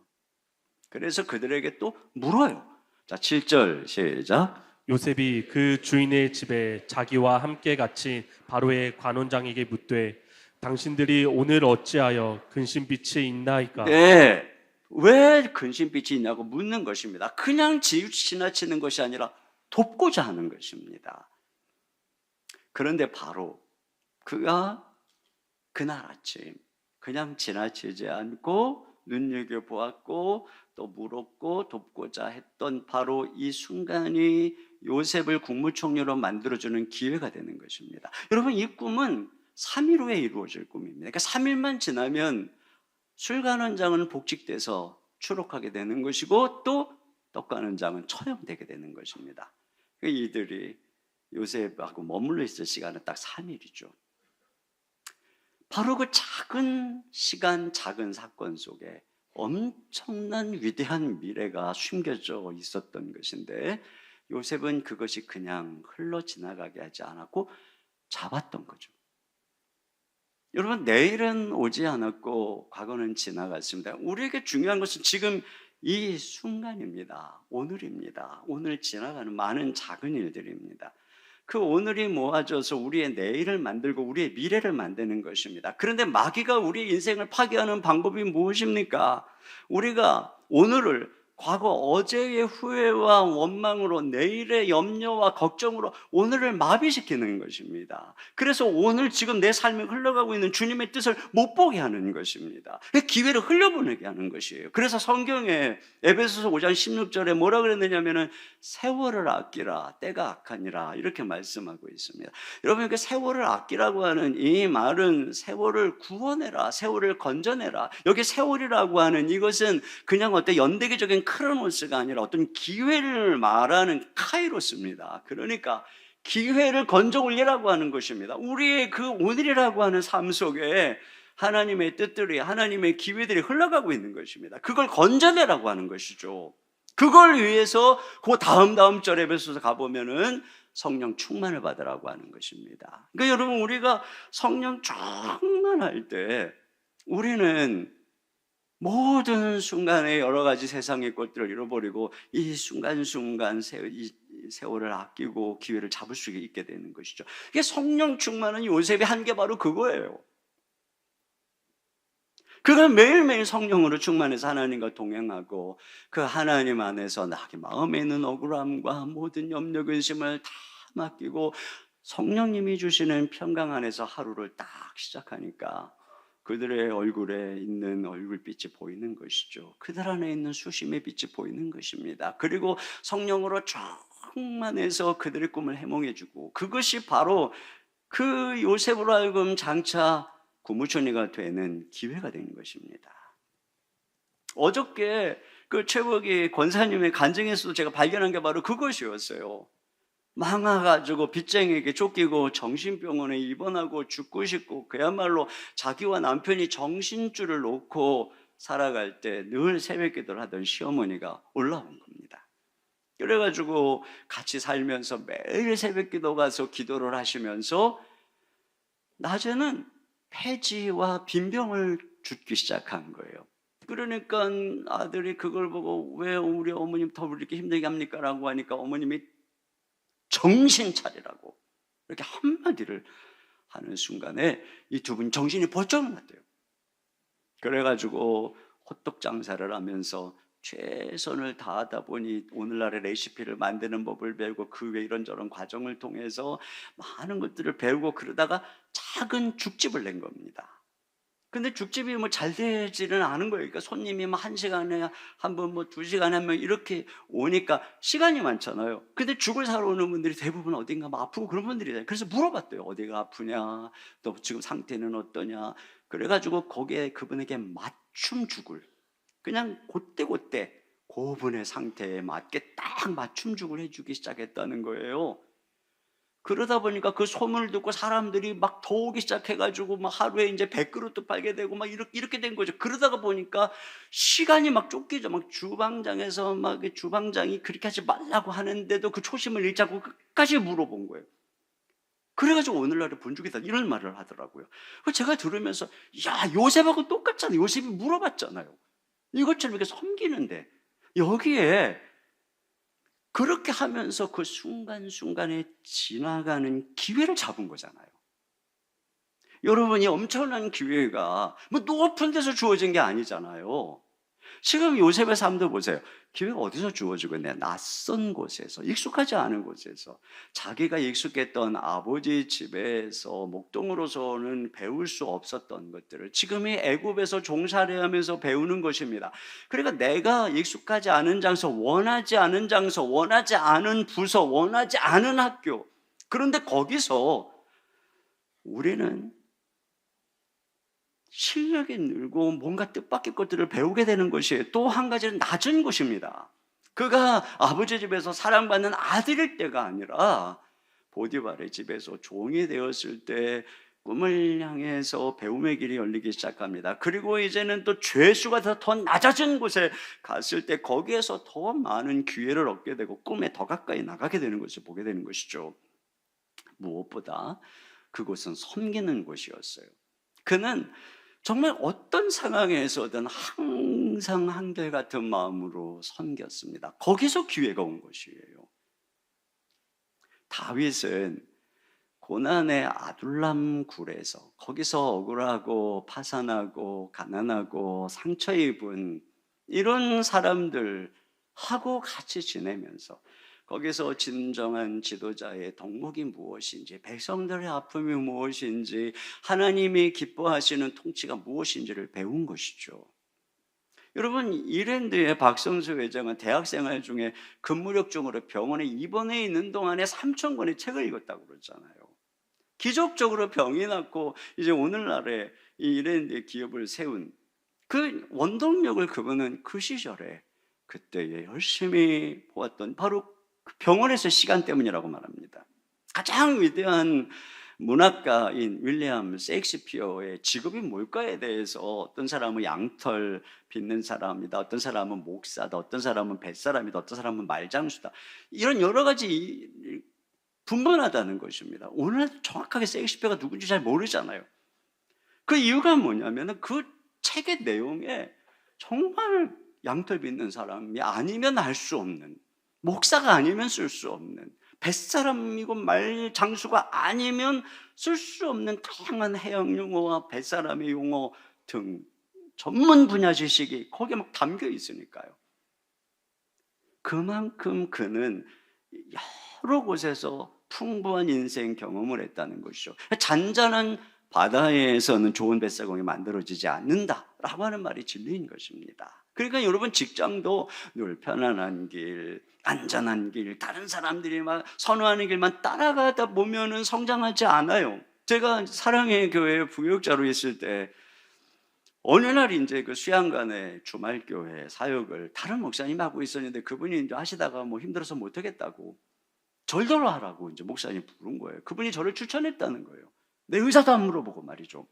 그래서 그들에게 또 물어요. 자, 7절 시작. 요셉이 그 주인의 집에 자기와 함께 같이 바로의 관원장에게 묻되 당신들이 오늘 어찌하여 근심빛이 있나이까? 네. 왜 근심빛이 있냐고 묻는 것입니다. 그냥 지나치는 것이 아니라 돕고자 하는 것입니다. 그런데 바로 그가 그날 아침 그냥 지나치지 않고 눈여겨보았고 또 물었고 돕고자 했던 바로 이 순간이 요셉을 국무총리로 만들어주는 기회가 되는 것입니다. 여러분, 이 꿈은 3일 후에 이루어질 꿈입니다. 그러니까 3일만 지나면 술관원장은 복직돼서 추록하게 되는 것이고 또 떡관원장은 처형되게 되는 것입니다. 이들이 요셉하고 머물러 있을 시간은 딱 3일이죠. 바로 그 작은 시간, 작은 사건 속에 엄청난 위대한 미래가 숨겨져 있었던 것인데 요셉은 그것이 그냥 흘러 지나가게 하지 않았고 잡았던 거죠. 여러분, 내일은 오지 않았고 과거는 지나갔습니다. 우리에게 중요한 것은 지금 이 순간입니다. 오늘입니다. 오늘 지나가는 많은 작은 일들입니다. 그 오늘이 모아져서 우리의 내일을 만들고 우리의 미래를 만드는 것입니다. 그런데 마귀가 우리의 인생을 파괴하는 방법이 무엇입니까? 우리가 오늘을 과거 어제의 후회와 원망으로 내일의 염려와 걱정으로 오늘을 마비시키는 것입니다. 그래서 오늘 지금 내 삶이 흘러가고 있는 주님의 뜻을 못 보게 하는 것입니다. 기회를 흘려보내게 하는 것이에요. 그래서 성경에 에베소서 5장 16절에 뭐라 그랬느냐면은 세월을 아끼라 때가 악하니라 이렇게 말씀하고 있습니다. 여러분, 그 세월을 아끼라고 하는 이 말은 세월을 구원해라, 세월을 건져내라. 여기 세월이라고 하는 이것은 그냥 어떤 연대기적인 크로노스가 아니라 어떤 기회를 말하는 카이로스입니다. 그러니까 기회를 건져 올리라고 하는 것입니다. 우리의 그 오늘이라고 하는 삶 속에 하나님의 뜻들이, 하나님의 기회들이 흘러가고 있는 것입니다. 그걸 건져내라고 하는 것이죠. 그걸 위해서 그 다음 절에 에베소서 가보면은 성령 충만을 받으라고 하는 것입니다. 그러니까 여러분, 우리가 성령 충만할 때 우리는 모든 순간에 여러 가지 세상의 것들을 잃어버리고 이 순간순간 세월을 아끼고 기회를 잡을 수 있게 되는 것이죠. 이게 성령 충만은 요셉의 한계 바로 그거예요. 그가 매일매일 성령으로 충만해서 하나님과 동행하고 그 하나님 안에서 나의 마음에 있는 억울함과 모든 염려 근심을 다 맡기고 성령님이 주시는 평강 안에서 하루를 딱 시작하니까 그들의 얼굴에 있는 얼굴빛이 보이는 것이죠. 그들 안에 있는 수심의 빛이 보이는 것입니다. 그리고 성령으로 충만해서 그들의 꿈을 해몽해주고 그것이 바로 그 요셉으로 하여금 장차 국무총리가 되는 기회가 된 것입니다. 어저께 그 최복이 권사님의 간증에서도 제가 발견한 게 바로 그것이었어요. 망해가지고 빚쟁이에게 쫓기고 정신병원에 입원하고 죽고 싶고 그야말로 자기와 남편이 정신줄을 놓고 살아갈 때 늘 새벽 기도를 하던 시어머니가 올라온 겁니다. 그래가지고 같이 살면서 매일 새벽기도 가서 기도를 하시면서 낮에는 폐지와 빈병을 줍기 시작한 거예요. 그러니까 아들이 그걸 보고 왜 우리 어머님 더 이렇게 힘들게 합니까? 라고 하니까 어머님이 정신 차리라고 이렇게 한마디를 하는 순간에 이 두 분 정신이 번쩍 났대요. 그래가지고 호떡 장사를 하면서 최선을 다하다 보니 오늘날의 레시피를 만드는 법을 배우고 그 외 이런저런 과정을 통해서 많은 것들을 배우고 그러다가 작은 죽집을 낸 겁니다. 근데 죽집이 뭐 잘 되지는 않은 거예요. 그러니까 손님이 뭐 1시간에 한 번, 뭐 2시간에 한 번 이렇게 오니까 시간이 많잖아요. 근데 죽을 사러 오는 분들이 대부분 어딘가 막 아프고 그런 분들이잖아요. 그래서 물어봤대요. 어디가 아프냐? 또 지금 상태는 어떠냐? 그래가지고 거기에 그분에게 맞춤 죽을 그냥 그때그때 그분의 상태에 맞게 딱 맞춤 죽을 해주기 시작했다는 거예요. 그러다 보니까 그 소문을 듣고 사람들이 막 더 오기 시작해가지고 막 하루에 이제 100그릇도 팔게 되고 막 이렇게 된 거죠. 그러다가 보니까 시간이 막 쫓기죠. 막 주방장에서 막 주방장이 그렇게 하지 말라고 하는데도 그 초심을 잃지 않고 끝까지 물어본 거예요. 그래가지고 오늘날의 본죽이다 이런 말을 하더라고요. 제가 들으면서 야, 요셉하고 똑같잖아요. 요셉이 물어봤잖아요. 이것처럼 이렇게 섬기는데 여기에 그렇게 하면서 그 순간순간에 지나가는 기회를 잡은 거잖아요. 여러분이 엄청난 기회가 뭐 높은 데서 주어진 게 아니잖아요. 지금 요셉의 삶도 보세요. 기회가 어디서 주어지고 있냐? 낯선 곳에서, 익숙하지 않은 곳에서, 자기가 익숙했던 아버지 집에서 목동으로서는 배울 수 없었던 것들을 지금이 애굽에서 종살이하면서 배우는 것입니다. 그러니까 내가 익숙하지 않은 장소, 원하지 않은 장소, 원하지 않은 부서, 원하지 않은 학교, 그런데 거기서 우리는 실력이 늘고 뭔가 뜻밖의 것들을 배우게 되는 것이에요. 또 한 가지는 낮은 곳입니다. 그가 아버지 집에서 사랑받는 아들일 때가 아니라 보디발의 집에서 종이 되었을 때 꿈을 향해서 배움의 길이 열리기 시작합니다. 그리고 이제는 또 죄수가 더 낮아진 곳에 갔을 때 거기에서 더 많은 기회를 얻게 되고 꿈에 더 가까이 나가게 되는 것을 보게 되는 것이죠. 무엇보다 그곳은 섬기는 곳이었어요. 그는 정말 어떤 상황에서든 항상 한결같은 마음으로 섬겼습니다. 거기서 기회가 온 것이에요. 다윗은 고난의 아둘람 굴에서 거기서 억울하고 파산하고 가난하고 상처 입은 이런 사람들하고 같이 지내면서 거기서 진정한 지도자의 덕목이 무엇인지, 백성들의 아픔이 무엇인지, 하나님이 기뻐하시는 통치가 무엇인지를 배운 것이죠. 여러분, 이랜드의 박성수 회장은 대학생활 중에 근무력 중으로 병원에 입원해 있는 동안에 3,000권의 책을 읽었다고 그러잖아요. 기적적으로 병이 낫고 이제 오늘날의 이 이랜드의 기업을 세운 그 원동력을 그분은 그 시절에 그때에 열심히 보았던 바로 그 병원에서 시간 때문이라고 말합니다. 가장 위대한 문학가인 윌리엄 셰익스피어의 직업이 뭘까에 대해서 어떤 사람은 양털 빚는 사람이다, 어떤 사람은 목사다, 어떤 사람은 뱃사람이다, 어떤 사람은 말장수다, 이런 여러 가지 분분하다는 것입니다. 오늘 정확하게 셰익스피어가 누군지 잘 모르잖아요. 그 이유가 뭐냐면 그 책의 내용에 정말 양털 빚는 사람이 아니면 할 수 없는, 목사가 아니면 쓸 수 없는, 뱃사람이고 말장수가 아니면 쓸 수 없는 다양한 해양 용어와 뱃사람의 용어 등 전문 분야 지식이 거기에 막 담겨 있으니까요. 그만큼 그는 여러 곳에서 풍부한 인생 경험을 했다는 것이죠. 잔잔한 바다에서는 좋은 뱃사공이 만들어지지 않는다라고 하는 말이 진리인 것입니다. 그러니까 여러분, 직장도 늘 편안한 길, 안전한 길, 다른 사람들이 막 선호하는 길만 따라가다 보면은 성장하지 않아요. 제가 사랑의 교회 부역자로 있을 때 어느 날 이제 그 수양관의 주말교회 사역을 다른 목사님이 하고 있었는데 그분이 이제 하시다가 뭐 힘들어서 못하겠다고 절더러 하라고 이제 목사님이 부른 거예요. 그분이 저를 추천했다는 거예요. 내 의사도 안 물어보고 말이죠.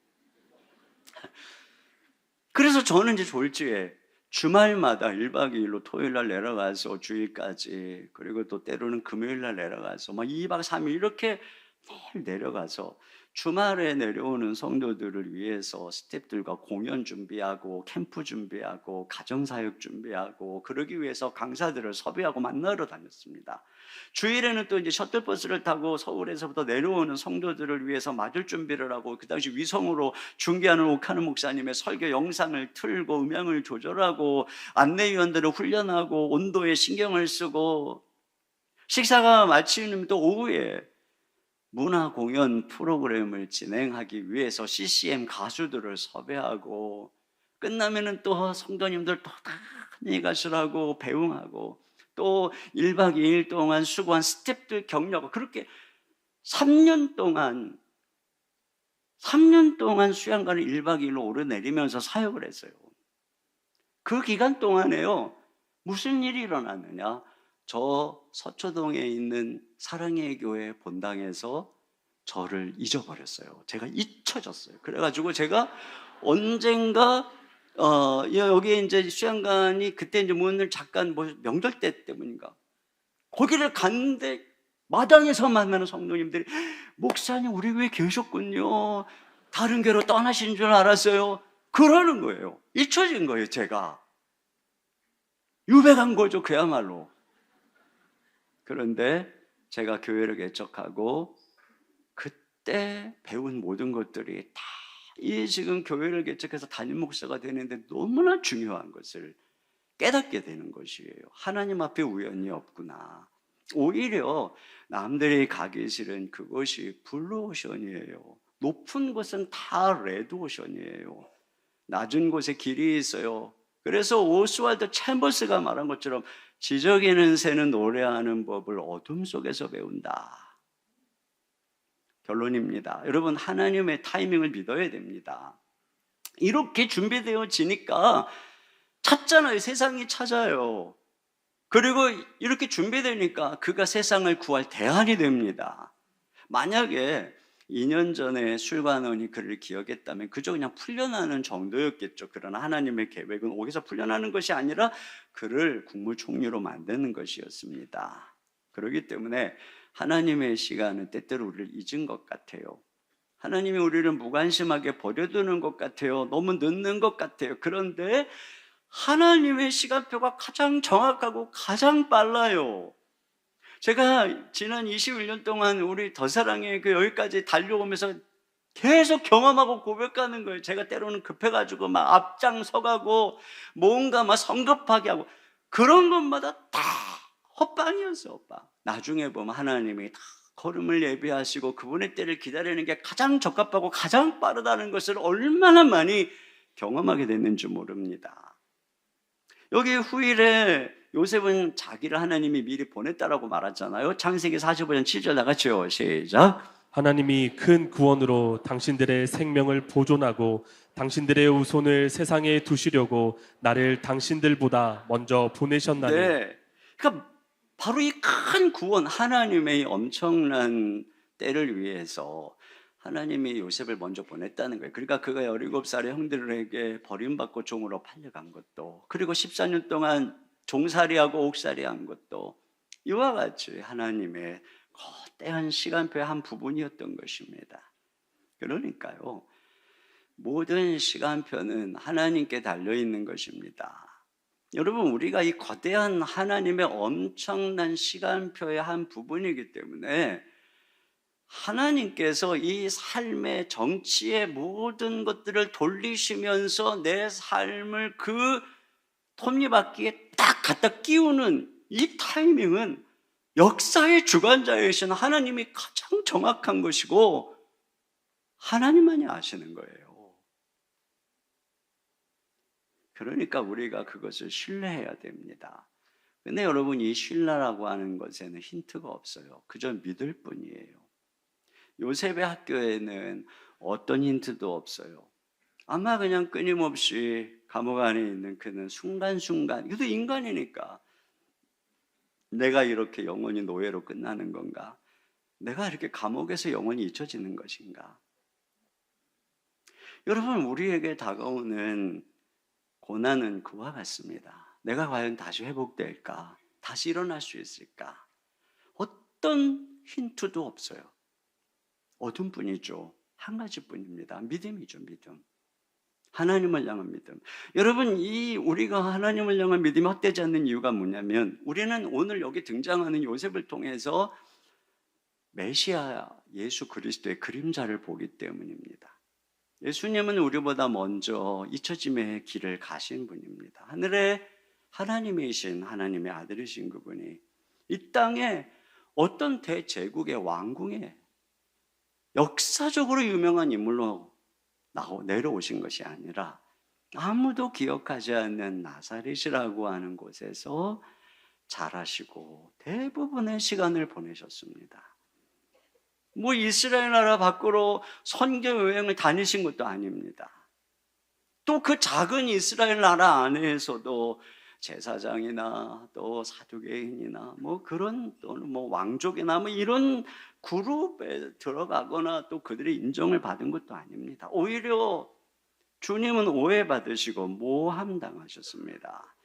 그래서 저는 이제 졸지에 주말마다 1박 2일로 토요일 날 내려가서 주일까지, 그리고 또 때로는 금요일 날 내려가서 막 2박 3일 이렇게 매일 내려가서 주말에 내려오는 성도들을 위해서 스태프들과 공연 준비하고 캠프 준비하고 가정사역 준비하고 그러기 위해서 강사들을 섭외하고 만나러 다녔습니다. 주일에는 또 이제 셔틀버스를 타고 서울에서부터 내려오는 성도들을 위해서 맞을 준비를 하고, 그 당시 위성으로 중계하는 오카는 목사님의 설교 영상을 틀고 음향을 조절하고 안내위원들을 훈련하고 온도에 신경을 쓰고, 식사가 마치면 또 오후에 문화 공연 프로그램을 진행하기 위해서 CCM 가수들을 섭외하고, 끝나면은 또 성도님들 또 많이 가수라고 배웅하고, 또 1박 2일 동안 수고한 스태프들 격려하고, 그렇게 3년 동안 수양관을 1박 2일로 오르내리면서 사역을 했어요. 그 기간 동안에요, 무슨 일이 일어났느냐? 저 서초동에 있는 사랑의 교회 본당에서 저를 잊어버렸어요. 제가 잊혀졌어요. 그래가지고 제가 언젠가 여기에 이제 수양관이 그때 이제 문을 잠깐 뭐 명절 때 때문인가 거기를 갔는데 마당에서 만나는 성도님들이 목사님 우리 교회 계셨군요. 다른 교회로 떠나신 줄 알았어요. 그러는 거예요. 잊혀진 거예요. 제가 유배간 거죠. 그야말로. 그런데 제가 교회를 개척하고 그때 배운 모든 것들이 다 이 지금 교회를 개척해서 담임 목사가 되는데 너무나 중요한 것을 깨닫게 되는 것이에요. 하나님 앞에 우연이 없구나. 오히려 남들이 가기 싫은 그것이 블루오션이에요. 높은 곳은 다 레드오션이에요. 낮은 곳에 길이 있어요. 그래서 오스왈드 챔버스가 말한 것처럼 지저귀는 새는 노래하는 법을 어둠 속에서 배운다. 결론입니다. 여러분, 하나님의 타이밍을 믿어야 됩니다. 이렇게 준비되어지니까 찾잖아요. 세상이 찾아요. 그리고 이렇게 준비되니까 그가 세상을 구할 대안이 됩니다. 만약에 2년 전에 술관원이 그를 기억했다면 그저 그냥 풀려나는 정도였겠죠. 그러나 하나님의 계획은 옥에서 풀려나는 것이 아니라 그를 국무총리로 만드는 것이었습니다. 그렇기 때문에 하나님의 시간은 때때로 우리를 잊은 것 같아요. 하나님이 우리를 무관심하게 버려두는 것 같아요. 너무 늦는 것 같아요. 그런데 하나님의 시간표가 가장 정확하고 가장 빨라요. 제가 지난 21년 동안 우리 더사랑의 그 여기까지 달려오면서 계속 경험하고 고백하는 거예요. 제가 때로는 급해가지고 막 앞장서가고 뭔가 막 성급하게 하고 그런 것마다 다 헛방이었어요. 헛방. 나중에 보면 하나님이 다 걸음을 예비하시고 그분의 때를 기다리는 게 가장 적합하고 가장 빠르다는 것을 얼마나 많이 경험하게 됐는지 모릅니다. 여기 후일에 요셉은 자기를 하나님이 미리 보냈다라고 말하잖아요. 창세기 45장 7절 다 같이요. 시작. 하나님이 큰 구원으로 당신들의 생명을 보존하고 당신들의 후손을 세상에 두시려고 나를 당신들보다 먼저 보내셨나니. 네. 그러니까 바로 이 큰 구원, 하나님의 엄청난 때를 위해서 하나님이 요셉을 먼저 보냈다는 거예요. 그러니까 그가 17살의 형들에게 버림받고 종으로 팔려간 것도, 그리고 14년 동안 종살이하고 옥살이 한 것도 이와 같이 하나님의 거대한 시간표의 한 부분이었던 것입니다. 그러니까요, 모든 시간표는 하나님께 달려있는 것입니다. 여러분, 우리가 이 거대한 하나님의 엄청난 시간표의 한 부분이기 때문에 하나님께서 이 삶의 정치의 모든 것들을 돌리시면서 내 삶을 그 톱니바퀴에 딱 갖다 끼우는 이 타이밍은 역사의 주관자이신 하나님이 가장 정확한 것이고 하나님만이 아시는 거예요. 그러니까 우리가 그것을 신뢰해야 됩니다. 근데 여러분, 이 신뢰라고 하는 것에는 힌트가 없어요. 그저 믿을 뿐이에요. 요셉의 학교에는 어떤 힌트도 없어요. 아마 그냥 끊임없이 감옥 안에 있는 그는 순간순간, 이것도 인간이니까, 내가 이렇게 영원히 노예로 끝나는 건가? 내가 이렇게 감옥에서 영원히 잊혀지는 것인가? 여러분, 우리에게 다가오는 고난은 그와 같습니다. 내가 과연 다시 회복될까? 다시 일어날 수 있을까? 어떤 힌트도 없어요. 어둠뿐이죠. 한 가지뿐입니다. 믿음이죠, 믿음. 하나님을 향한 믿음. 여러분, 우리가 하나님을 향한 믿음이 헛되지 않는 이유가 뭐냐면, 우리는 오늘 여기 등장하는 요셉을 통해서 메시아 예수 그리스도의 그림자를 보기 때문입니다. 예수님은 우리보다 먼저 잊혀짐의 길을 가신 분입니다. 하늘에 하나님이신 하나님의 아들이신 그분이 이 땅에 어떤 대제국의 왕궁에 역사적으로 유명한 인물로 내려오신 것이 아니라 아무도 기억하지 않는 나사렛이라고 하는 곳에서 자라시고 대부분의 시간을 보내셨습니다. 뭐 이스라엘 나라 밖으로 선교 여행을 다니신 것도 아닙니다. 또 그 작은 이스라엘 나라 안에서도 제사장이나 또 사두개인이나 뭐 그런 또는 뭐 왕족이나 뭐 이런 그룹에 들어가거나 또 그들의 인정을 받은 것도 아닙니다. 오히려 주님은 오해받으시고 모함당하셨습니다.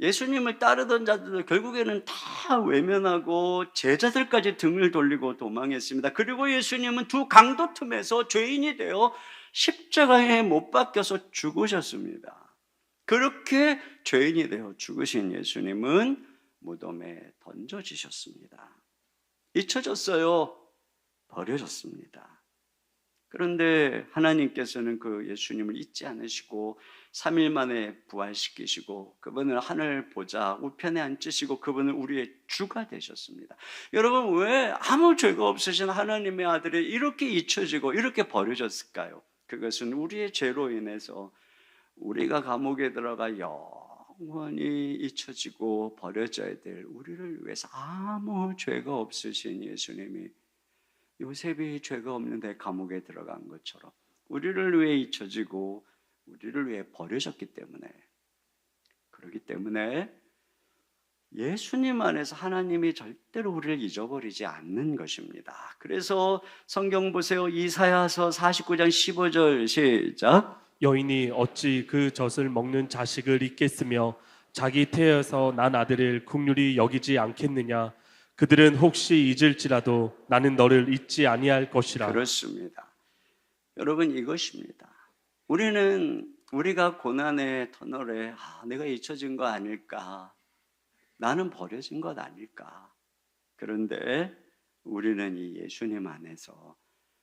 예수님을 따르던 자들도 결국에는 다 외면하고 제자들까지 등을 돌리고 도망했습니다. 그리고 예수님은 두 강도 틈에서 죄인이 되어 십자가에 못 박혀서 죽으셨습니다. 그렇게 죄인이 되어 죽으신 예수님은 무덤에 던져지셨습니다. 잊혀졌어요. 버려졌습니다. 그런데 하나님께서는 그 예수님을 잊지 않으시고 3일 만에 부활시키시고 그분을 하늘 보좌 우편에 앉히시고 그분은 우리의 주가 되셨습니다. 여러분, 왜 아무 죄가 없으신 하나님의 아들이 이렇게 잊혀지고 이렇게 버려졌을까요? 그것은 우리의 죄로 인해서 우리가 감옥에 들어가 영원히 잊혀지고 버려져야 될 우리를 위해서 아무 죄가 없으신 예수님이 요셉이 죄가 없는데 감옥에 들어간 것처럼 우리를 위해 잊혀지고 우리를 위해 버려졌기 때문에, 그렇기 때문에 예수님 안에서 하나님이 절대로 우리를 잊어버리지 않는 것입니다. 그래서 성경 보세요. 이사야서 49장 15절 시작. 여인이 어찌 그 젖을 먹는 자식을 잊겠으며 자기 태에서 난 아들을 긍휼히 여기지 않겠느냐. 그들은 혹시 잊을지라도 나는 너를 잊지 아니할 것이라. 그렇습니다. 여러분, 이것입니다. 우리가 고난의 터널에 내가 잊혀진 거 아닐까, 나는 버려진 것 아닐까. 그런데 우리는 이 예수님 안에서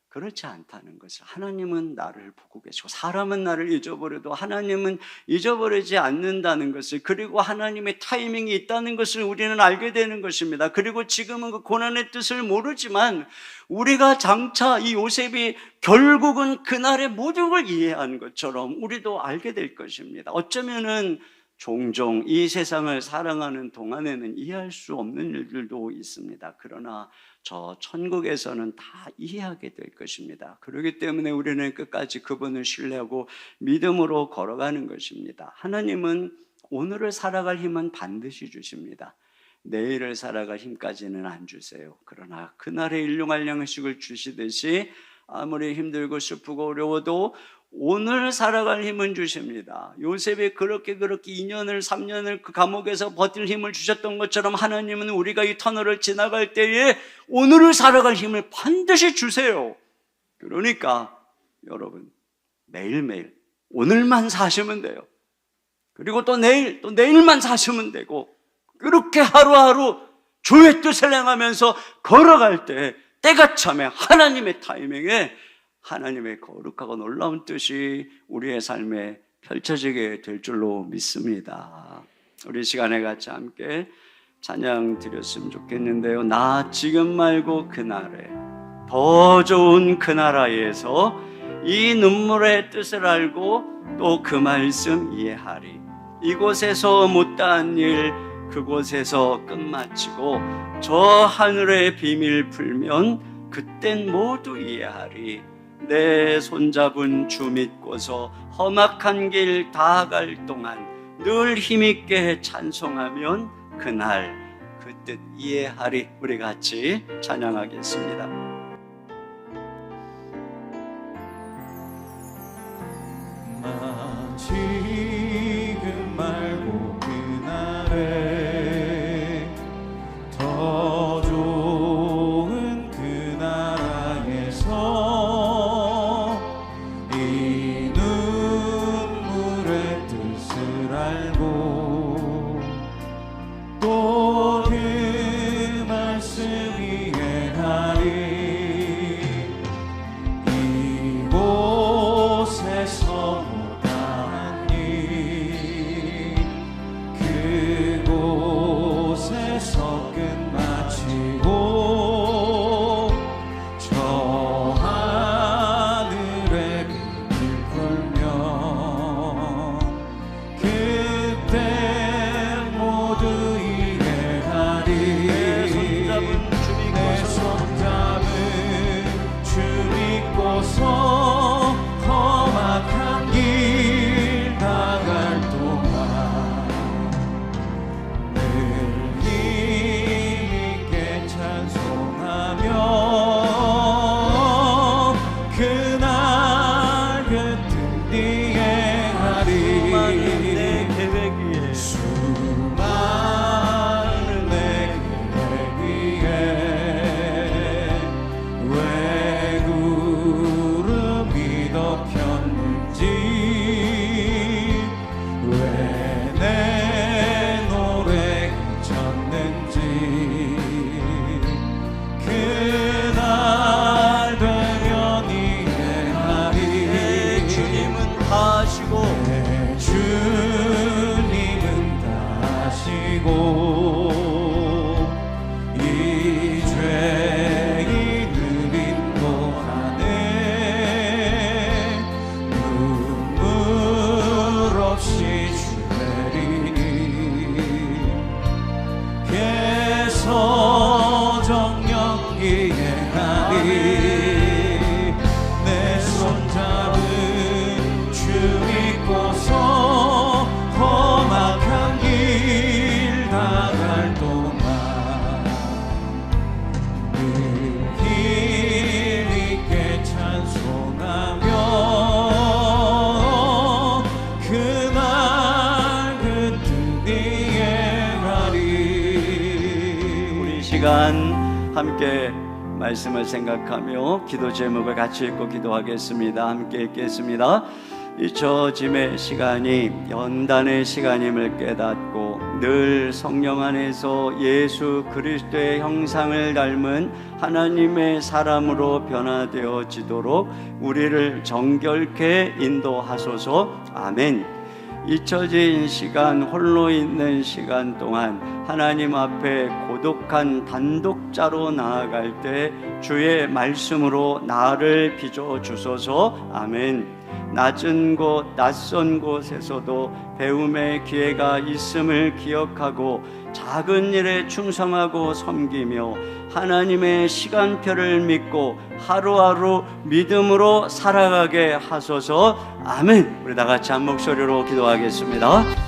그렇지 않다는 것을, 하나님은 나를 보고 계시고 사람은 나를 잊어버려도 하나님은 잊어버리지 않는다는 것을, 그리고 하나님의 타이밍이 있다는 것을 우리는 알게 되는 것입니다. 그리고 지금은 그 고난의 뜻을 모르지만 우리가 장차 이 요셉이 결국은 그날의 모든 걸 이해한 것처럼 우리도 알게 될 것입니다. 어쩌면은 종종 이 세상을 살아가는 동안에는 이해할 수 없는 일들도 있습니다. 그러나 저 천국에서는 다 이해하게 될 것입니다. 그렇기 때문에 우리는 끝까지 그분을 신뢰하고 믿음으로 걸어가는 것입니다. 하나님은 오늘을 살아갈 힘은 반드시 주십니다. 내일을 살아갈 힘까지는 안 주세요. 그러나 그날의 일용할 양식을 주시듯이 아무리 힘들고 슬프고 어려워도 오늘 살아갈 힘은 주십니다. 요셉이 그렇게 2년을 3년을 그 감옥에서 버틸 힘을 주셨던 것처럼 하나님은 우리가 이 터널을 지나갈 때에 오늘을 살아갈 힘을 반드시 주세요. 그러니까 여러분, 매일매일 오늘만 사시면 돼요. 그리고 또 내일만 사시면 되고, 그렇게 하루하루 주의 뜻을 행하면서 걸어갈 때 때가 차면 하나님의 타이밍에 하나님의 거룩하고 놀라운 뜻이 우리의 삶에 펼쳐지게 될 줄로 믿습니다. 우리 시간에 같이 함께 찬양 드렸으면 좋겠는데요. 나 지금 말고 그날에 더 좋은 그 나라에서 이 눈물의 뜻을 알고 또 그 말씀 이해하리. 이곳에서 못다한 일 그곳에서 끝마치고 저 하늘의 비밀 풀면 그땐 모두 이해하리. 내 손잡은 주 믿고서 험악한 길 다 갈 동안 늘 힘있게 찬송하면 그날 그 뜻 이해하리. 우리 같이 찬양하겠습니다. 나 지금 시간 함께 말씀을 생각하며 기도 제목을 같이 읽고 기도하겠습니다. 함께 읽겠습니다. 잊혀짐의 시간이 연단의 시간임을 깨닫고 늘 성령 안에서 예수 그리스도의 형상을 닮은 하나님의 사람으로 변화되어지도록 우리를 정결케 인도하소서. 아멘. 잊혀진 시간, 홀로 있는 시간 동안 하나님 앞에 고독한 단독자로 나아갈 때 주의 말씀으로 나를 빚어 주소서. 아멘. 낮은 곳, 낯선 곳에서도 배움의 기회가 있음을 기억하고 작은 일에 충성하고 섬기며 하나님의 시간표를 믿고 하루하루 믿음으로 살아가게 하소서. 아멘. 우리 다 같이 한 목소리로 기도하겠습니다.